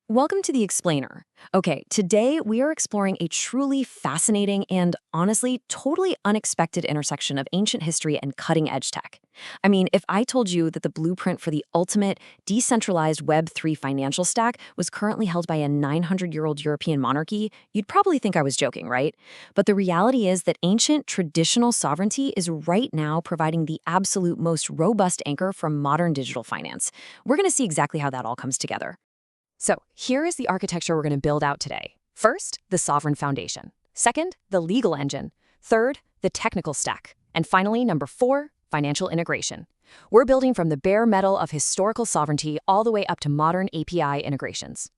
Welcome to the Explainer. Okay, today we are exploring a truly fascinating and honestly totally unexpected intersection of ancient history and cutting-edge tech. I mean, if I told you that the blueprint for the ultimate decentralized Web3 financial stack was currently held by a 900-year-old European monarchy, you'd probably think I was joking, right? But the reality is that ancient traditional sovereignty is right now providing the absolute most robust anchor for modern digital finance. We're going to see exactly how that all comes together. So here is the architecture we're going to build out today. First, the sovereign foundation. Second, the legal engine. Third, the technical stack. And finally, number 4, financial integration. We're building from the bare metal of historical sovereignty all the way up to modern API integrations.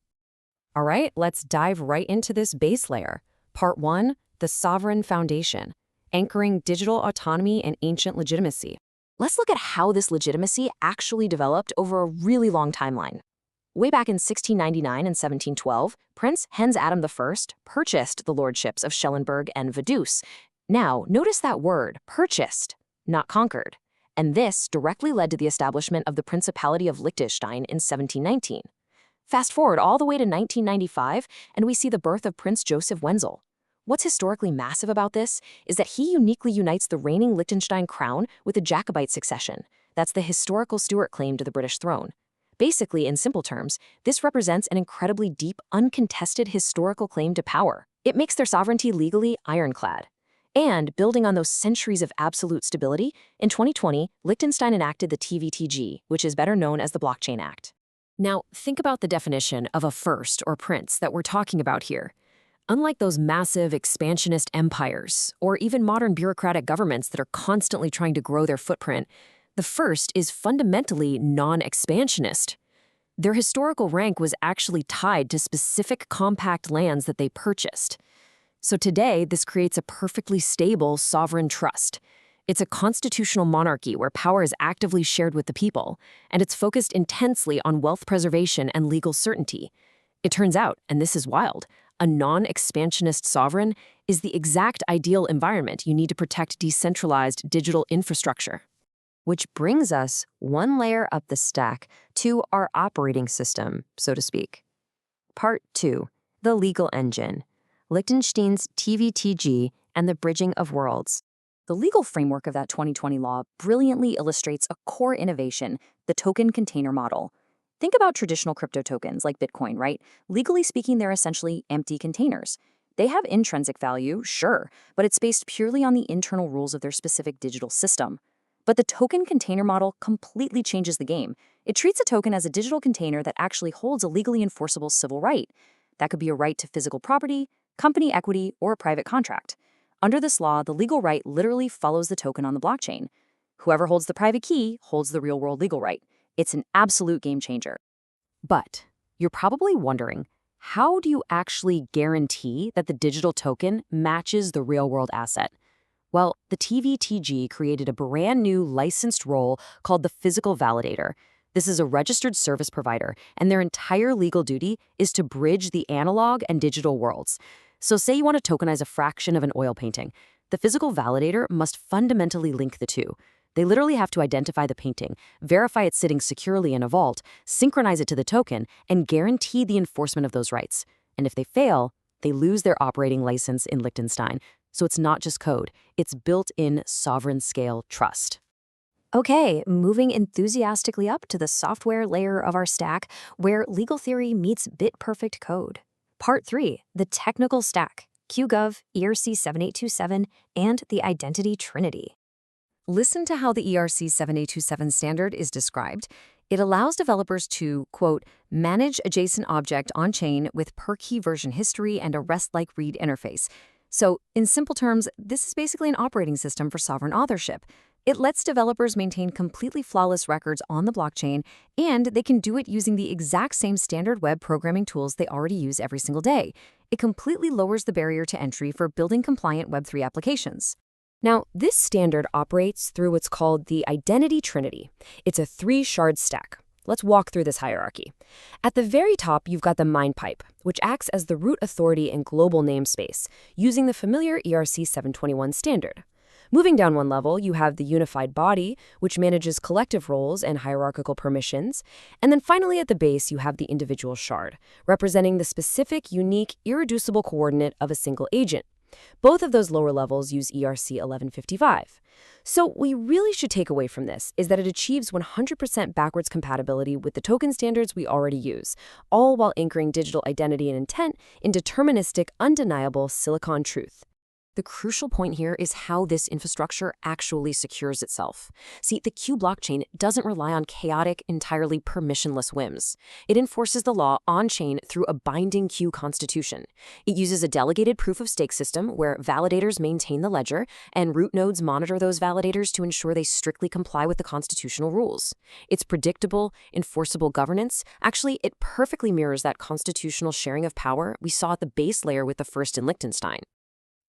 All right, let's dive right into this base layer. Part 1, the sovereign foundation, anchoring digital autonomy and ancient legitimacy. Let's look at how this legitimacy actually developed over a really long timeline. Way back in 1699 and 1712, Prince Hans Adam I purchased the lordships of Schellenberg and Vaduz. Now, notice that word, purchased, not conquered. And this directly led to the establishment of the Principality of Liechtenstein in 1719. Fast forward all the way to 1995, and we see the birth of Prince Joseph Wenzel. What's historically massive about this is that he uniquely unites the reigning Liechtenstein crown with the Jacobite succession. That's the historical Stuart claim to the British throne. Basically, in simple terms, this represents an incredibly deep, uncontested historical claim to power. It makes their sovereignty legally ironclad. And, building on those centuries of absolute stability, in 2020, Liechtenstein enacted the TVTG, which is better known as the Blockchain Act. Now, think about the definition of a first or prince that we're talking about here. Unlike those massive expansionist empires, or even modern bureaucratic governments that are constantly trying to grow their footprint, the first is fundamentally non-expansionist. Their historical rank was actually tied to specific compact lands that they purchased. So today, this creates a perfectly stable sovereign trust. It's a constitutional monarchy where power is actively shared with the people, and it's focused intensely on wealth preservation and legal certainty. It turns out, and this is wild, a non-expansionist sovereign is the exact ideal environment you need to protect decentralized digital infrastructure. Which brings us one layer up the stack to our operating system, so to speak. Part 2, the legal engine, Liechtenstein's TVTG and the bridging of worlds. The legal framework of that 2020 law brilliantly illustrates a core innovation, the token container model. Think about traditional crypto tokens like Bitcoin, right? Legally speaking, they're essentially empty containers. They have intrinsic value, sure, but it's based purely on the internal rules of their specific digital system. But the token container model completely changes the game. It treats a token as a digital container that actually holds a legally enforceable civil right. That could be a right to physical property, company equity, or a private contract. Under this law, the legal right literally follows the token on the blockchain. Whoever holds the private key holds the real-world legal right. It's an absolute game changer. But you're probably wondering, how do you actually guarantee that the digital token matches the real-world asset? Well, the TVTG created a brand new licensed role called the physical validator. This is a registered service provider, and their entire legal duty is to bridge the analog and digital worlds. So say you want to tokenize a fraction of an oil painting. The physical validator must fundamentally link the two. They literally have to identify the painting, verify it's sitting securely in a vault, synchronize it to the token, and guarantee the enforcement of those rights. And if they fail, they lose their operating license in Liechtenstein. So it's not just code, it's built-in sovereign-scale trust. Okay, moving enthusiastically up to the software layer of our stack, where legal theory meets bit-perfect code. Part 3, the technical stack, QGov, ERC 7827, and the identity trinity. Listen to how the ERC 7827 standard is described. It allows developers to, quote, manage adjacent object on-chain with per-key version history and a REST-like read interface. So, in simple terms, this is basically an operating system for sovereign authorship. It lets developers maintain completely flawless records on the blockchain, and they can do it using the exact same standard web programming tools they already use every single day. It completely lowers the barrier to entry for building compliant Web3 applications. Now, this standard operates through what's called the identity trinity. It's a 3-shard stack. Let's walk through this hierarchy. At the very top, you've got the mine pipe, which acts as the root authority and global namespace, using the familiar ERC 721 standard. Moving down one level, you have the unified body, which manages collective roles and hierarchical permissions. And then finally at the base, you have the individual shard, representing the specific, unique, irreducible coordinate of a single agent. Both of those lower levels use ERC 1155. So what we really should take away from this is that it achieves 100% backwards compatibility with the token standards we already use, all while anchoring digital identity and intent in deterministic, undeniable silicon truth. The crucial point here is how this infrastructure actually secures itself. See, the Q blockchain doesn't rely on chaotic, entirely permissionless whims. It enforces the law on-chain through a binding Q constitution. It uses a delegated proof-of-stake system where validators maintain the ledger and root nodes monitor those validators to ensure they strictly comply with the constitutional rules. Its predictable, enforceable governance, actually, it perfectly mirrors that constitutional sharing of power we saw at the base layer with the first in Liechtenstein.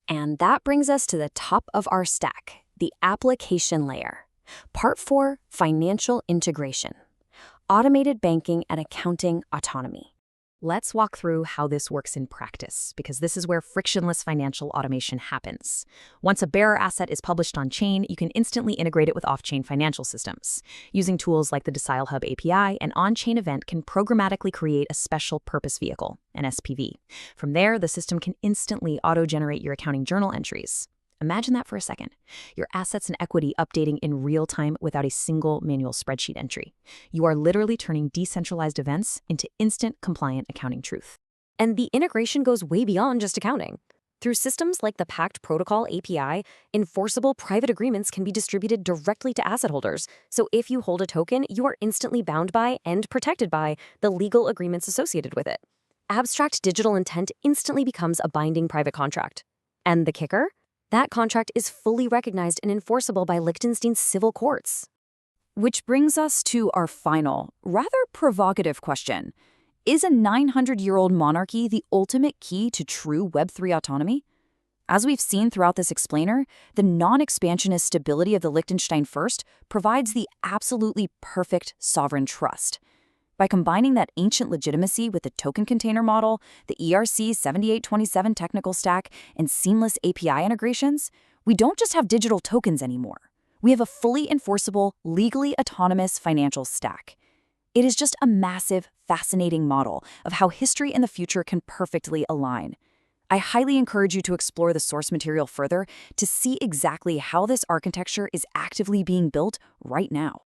And that brings us to the top of our stack, the application layer. Part 4, financial integration. Automated banking and accounting autonomy. Let's walk through how this works in practice, because this is where frictionless financial automation happens. Once a bearer asset is published on-chain, you can instantly integrate it with off-chain financial systems. Using tools like the Decile Hub API, an on-chain event can programmatically create a special purpose vehicle, an SPV. From there, the system can instantly auto-generate your accounting journal entries. Imagine that for a second. Your assets and equity updating in real time without a single manual spreadsheet entry. You are literally turning decentralized events into instant compliant accounting truth. And the integration goes way beyond just accounting. Through systems like the Pact Protocol API, enforceable private agreements can be distributed directly to asset holders. So if you hold a token, you are instantly bound by and protected by the legal agreements associated with it. Abstract digital intent instantly becomes a binding private contract. And the kicker? That contract is fully recognized and enforceable by Liechtenstein's civil courts. Which brings us to our final, rather provocative question. Is a 900-year-old monarchy the ultimate key to true Web3 autonomy? As we've seen throughout this explainer, the non-expansionist stability of the Liechtenstein First provides the absolutely perfect sovereign trust. By combining that ancient legitimacy with the token container model, the ERC 7827 technical stack, and seamless API integrations, we don't just have digital tokens anymore. We have a fully enforceable, legally autonomous financial stack. It is just a massive, fascinating model of how history and the future can perfectly align. I highly encourage you to explore the source material further to see exactly how this architecture is actively being built right now.